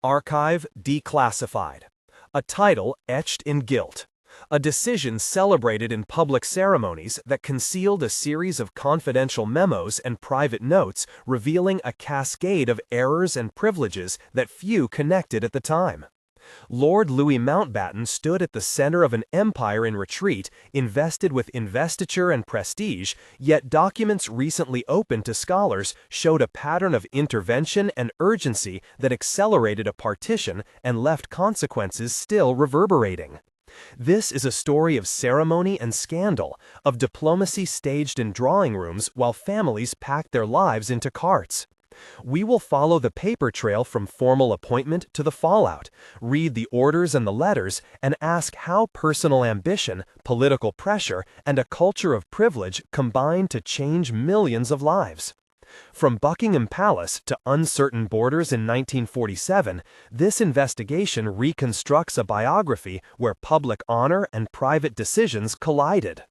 Archive declassified. A title etched in gilt. A decision celebrated in public ceremonies that concealed a series of confidential memos and private notes revealing a cascade of errors and privileges that few connected at the time. Lord Louis Mountbatten stood at the center of an empire in retreat, invested with investiture and prestige, yet documents recently opened to scholars showed a pattern of intervention and urgency that accelerated a partition and left consequences still reverberating. This is a story of ceremony and scandal, of diplomacy staged in drawing rooms while families packed their lives into carts. We will follow the paper trail from formal appointment to the fallout, read the orders and the letters, and ask how personal ambition, political pressure, and a culture of privilege combined to change millions of lives. From Buckingham Palace to uncertain borders in 1947, this investigation reconstructs a biography where public honor and private decisions collided.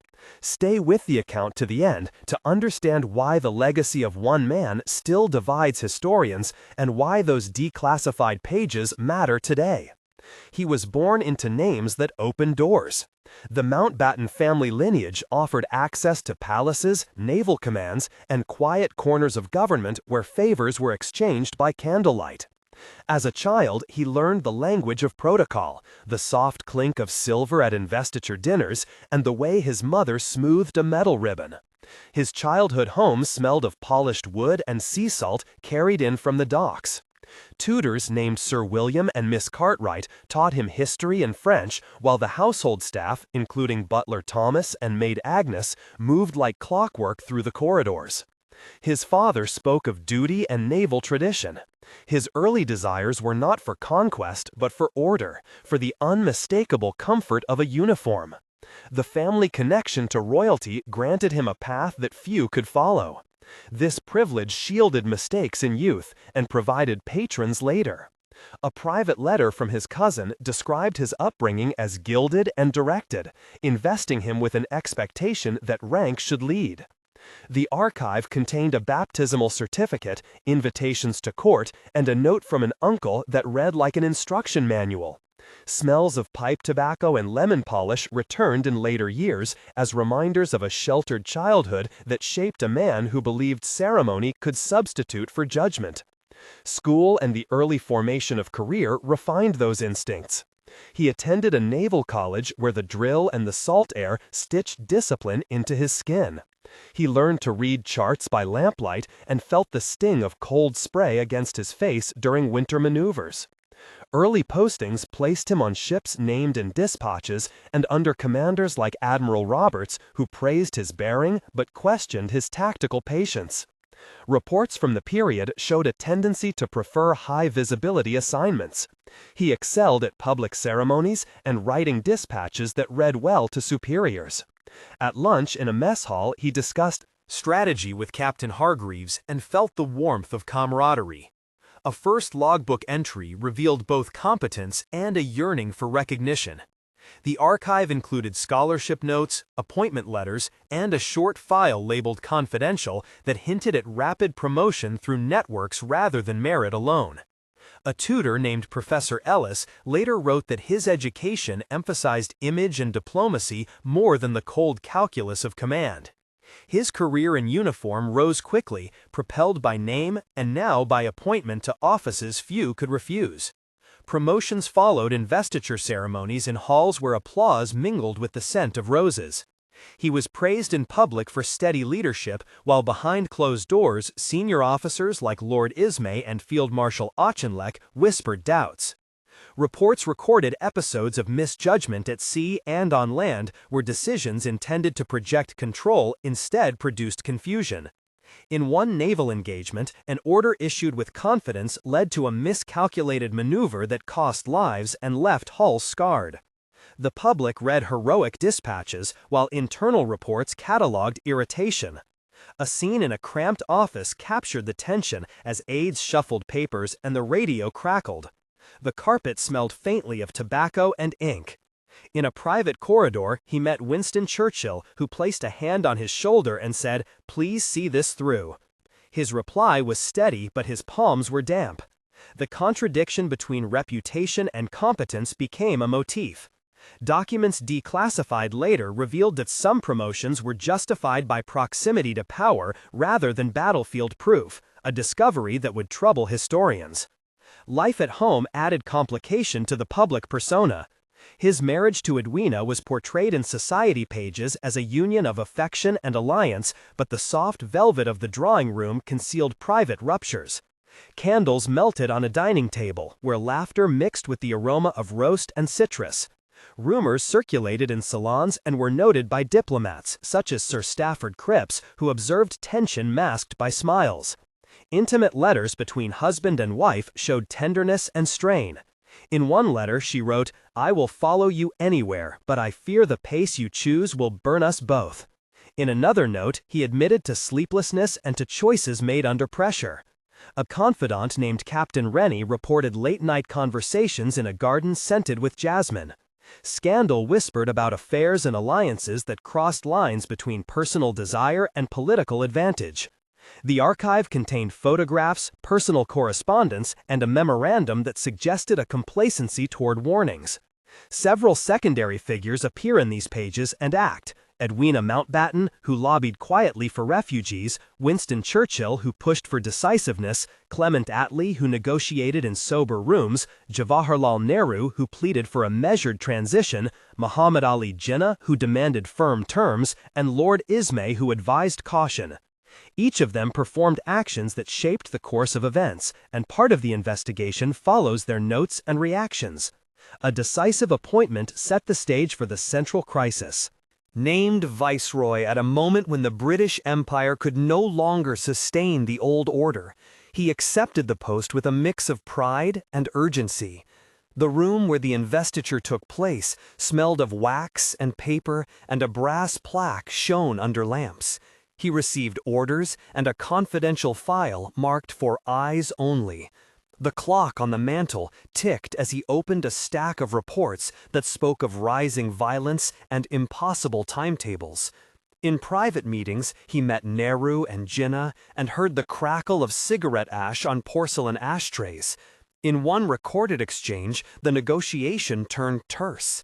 Stay with the account to the end to understand why the legacy of one man still divides historians and why those declassified pages matter today. He was born into names that opened doors. The Mountbatten family lineage offered access to palaces, naval commands, and quiet corners of government where favors were exchanged by candlelight. As a child, he learned the language of protocol, the soft clink of silver at investiture dinners, and the way his mother smoothed a medal ribbon. His childhood home smelled of polished wood and sea salt carried in from the docks. Tutors named Sir William and Miss Cartwright taught him history and French, while the household staff, including butler Thomas and maid Agnes, moved like clockwork through the corridors. His father spoke of duty and naval tradition. His early desires were not for conquest, but for order, for the unmistakable comfort of a uniform. The family connection to royalty granted him a path that few could follow. This privilege shielded mistakes in youth and provided patrons later. A private letter from his cousin described his upbringing as gilded and directed, investing him with an expectation that rank should lead. The archive contained a baptismal certificate, invitations to court, and a note from an uncle that read like an instruction manual. Smells of pipe tobacco and lemon polish returned in later years as reminders of a sheltered childhood that shaped a man who believed ceremony could substitute for judgment. School and the early formation of career refined those instincts. He attended a naval college where the drill and the salt air stitched discipline into his skin. He learned to read charts by lamplight and felt the sting of cold spray against his face during winter maneuvers. Early postings placed him on ships named in dispatches and under commanders like Admiral Roberts, who praised his bearing but questioned his tactical patience. Reports from the period showed a tendency to prefer high-visibility assignments. He excelled at public ceremonies and writing dispatches that read well to superiors. At lunch in a mess hall, he discussed strategy with Captain Hargreaves and felt the warmth of camaraderie. A first logbook entry revealed both competence and a yearning for recognition. The archive included scholarship notes, appointment letters, and a short file labeled confidential that hinted at rapid promotion through networks rather than merit alone. A tutor named Professor Ellis later wrote that his education emphasized image and diplomacy more than the cold calculus of command. His career in uniform rose quickly, propelled by name and now by appointment to offices few could refuse. Promotions followed investiture ceremonies in halls where applause mingled with the scent of roses. He was praised in public for steady leadership, while behind closed doors, senior officers like Lord Ismay and Field Marshal Auchinleck whispered doubts. Reports recorded episodes of misjudgment at sea and on land where decisions intended to project control instead produced confusion. In one naval engagement, an order issued with confidence led to a miscalculated maneuver that cost lives and left hulls scarred. The public read heroic dispatches, while internal reports cataloged irritation. A scene in a cramped office captured the tension as aides shuffled papers and the radio crackled. The carpet smelled faintly of tobacco and ink. In a private corridor, he met Winston Churchill, who placed a hand on his shoulder and said, "Please see this through." His reply was steady, but his palms were damp. The contradiction between reputation and competence became a motif. Documents declassified later revealed that some promotions were justified by proximity to power rather than battlefield proof, a discovery that would trouble historians. Life at home added complication to the public persona. His marriage to Edwina was portrayed in society pages as a union of affection and alliance, but the soft velvet of the drawing room concealed private ruptures. Candles melted on a dining table, where laughter mixed with the aroma of roast and citrus. Rumors circulated in salons and were noted by diplomats, such as Sir Stafford Cripps, who observed tension masked by smiles. Intimate letters between husband and wife showed tenderness and strain. In one letter she wrote, "I will follow you anywhere, but I fear the pace you choose will burn us both." In another note, he admitted to sleeplessness and to choices made under pressure. A confidant named Captain Rennie reported late-night conversations in a garden scented with jasmine. Scandal whispered about affairs and alliances that crossed lines between personal desire and political advantage. The archive contained photographs, personal correspondence, and a memorandum that suggested a complacency toward warnings. Several secondary figures appear in these pages and act: Edwina Mountbatten, who lobbied quietly for refugees, Winston Churchill, who pushed for decisiveness, Clement Attlee, who negotiated in sober rooms, Jawaharlal Nehru, who pleaded for a measured transition, Muhammad Ali Jinnah, who demanded firm terms, and Lord Ismay, who advised caution. Each of them performed actions that shaped the course of events, and part of the investigation follows their notes and reactions. A decisive appointment set the stage for the central crisis. Named viceroy at a moment when the British Empire could no longer sustain the old order, he accepted the post with a mix of pride and urgency. The room where the investiture took place smelled of wax and paper, and a brass plaque shone under lamps. He received orders and a confidential file marked for eyes only. The clock on the mantel ticked as he opened a stack of reports that spoke of rising violence and impossible timetables. In private meetings, he met Nehru and Jinnah and heard the crackle of cigarette ash on porcelain ashtrays. In one recorded exchange, the negotiation turned terse.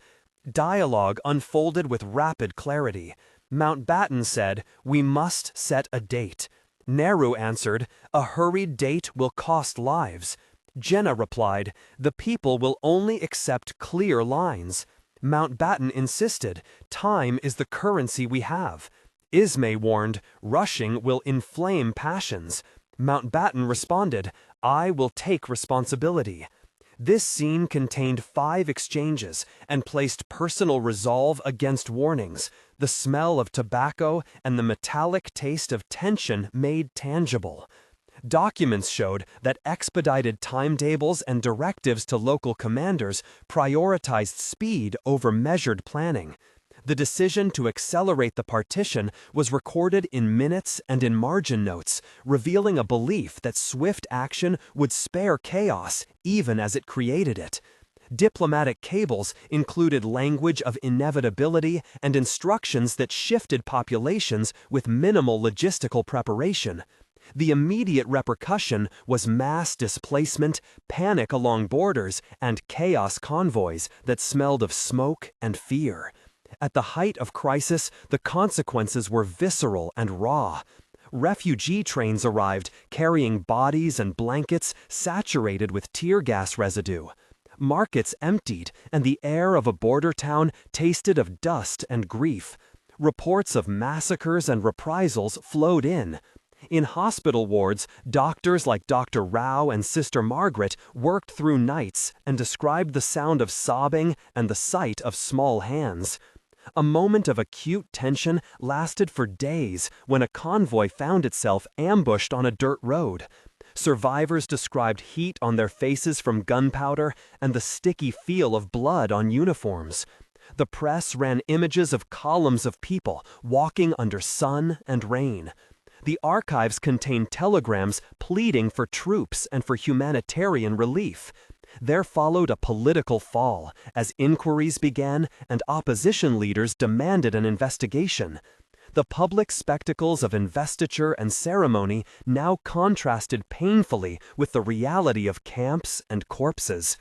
Dialogue unfolded with rapid clarity. Mountbatten said, "We must set a date." Nehru answered, "A hurried date will cost lives." Jinnah replied, "The people will only accept clear lines." Mountbatten insisted, "Time is the currency we have." Ismay warned, "Rushing will inflame passions." Mountbatten responded, "I will take responsibility." This scene contained 5 exchanges and placed personal resolve against warnings, the smell of tobacco and the metallic taste of tension made tangible. Documents showed that expedited timetables and directives to local commanders prioritized speed over measured planning. The decision to accelerate the partition was recorded in minutes and in margin notes, revealing a belief that swift action would spare chaos even as it created it. Diplomatic cables included language of inevitability and instructions that shifted populations with minimal logistical preparation. The immediate repercussion was mass displacement, panic along borders, and chaos convoys that smelled of smoke and fear. At the height of crisis, the consequences were visceral and raw. Refugee trains arrived, carrying bodies and blankets saturated with tear gas residue. Markets emptied, and the air of a border town tasted of dust and grief. Reports of massacres and reprisals flowed in. In hospital wards, doctors like Dr. Rao and Sister Margaret worked through nights and described the sound of sobbing and the sight of small hands. A moment of acute tension lasted for days when a convoy found itself ambushed on a dirt road. Survivors described heat on their faces from gunpowder and the sticky feel of blood on uniforms. The press ran images of columns of people walking under sun and rain. The archives contained telegrams pleading for troops and for humanitarian relief. There followed a political fall as inquiries began and opposition leaders demanded an investigation. The public spectacles of investiture and ceremony now contrasted painfully with the reality of camps and corpses.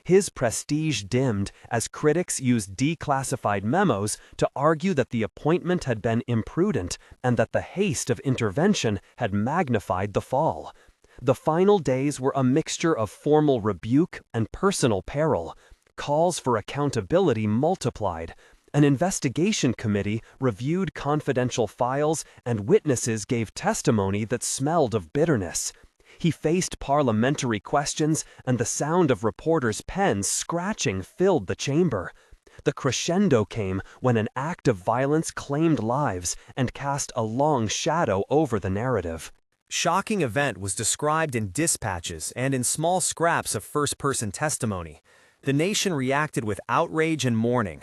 His prestige dimmed as critics used declassified memos to argue that the appointment had been imprudent and that the haste of intervention had magnified the fall. The final days were a mixture of formal rebuke and personal peril. Calls for accountability multiplied. An investigation committee reviewed confidential files, and witnesses gave testimony that smelled of bitterness. He faced parliamentary questions, and the sound of reporters' pens scratching filled the chamber. The crescendo came when an act of violence claimed lives and cast a long shadow over the narrative. Shocking event was described in dispatches and in small scraps of first-person testimony. The nation reacted with outrage and mourning.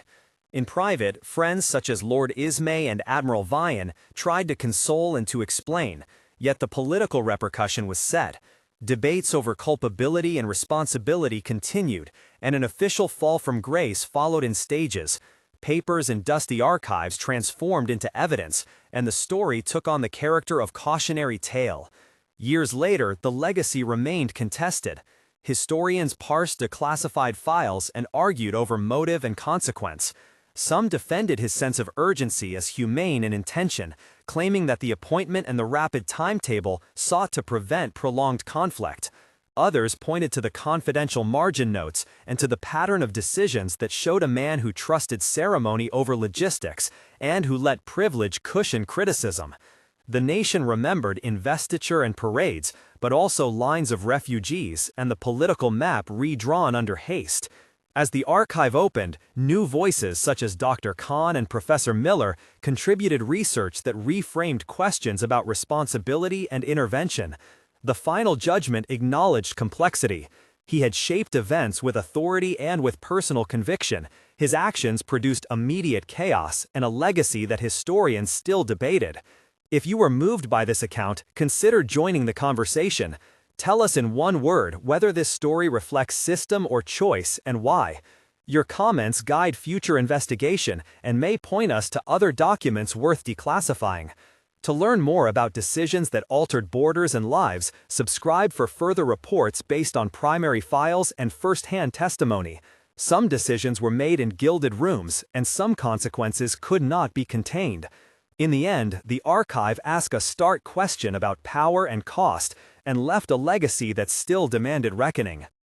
In private, friends such as Lord Ismay and Admiral Vian tried to console and to explain, yet the political repercussion was set. Debates over culpability and responsibility continued, and an official fall from grace followed in stages. Papers and dusty archives transformed into evidence, and the story took on the character of cautionary tale. Years later, the legacy remained contested. Historians parsed declassified files and argued over motive and consequence. Some defended his sense of urgency as humane in intention, claiming that the appointment and the rapid timetable sought to prevent prolonged conflict. Others pointed to the confidential margin notes and to the pattern of decisions that showed a man who trusted ceremony over logistics and who let privilege cushion criticism. The nation remembered investiture and parades, but also lines of refugees and the political map redrawn under haste. As the archive opened, new voices such as Dr. Kahn and Professor Miller contributed research that reframed questions about responsibility and intervention. The final judgment acknowledged complexity. He had shaped events with authority and with personal conviction. His actions produced immediate chaos and a legacy that historians still debated. If you were moved by this account, consider joining the conversation. Tell us in one word whether this story reflects system or choice and why. Your comments guide future investigation and may point us to other documents worth declassifying. To learn more about decisions that altered borders and lives, subscribe for further reports based on primary files and first-hand testimony. Some decisions were made in gilded rooms, and some consequences could not be contained. In the end, the archive asked a stark question about power and cost, and left a legacy that still demanded reckoning.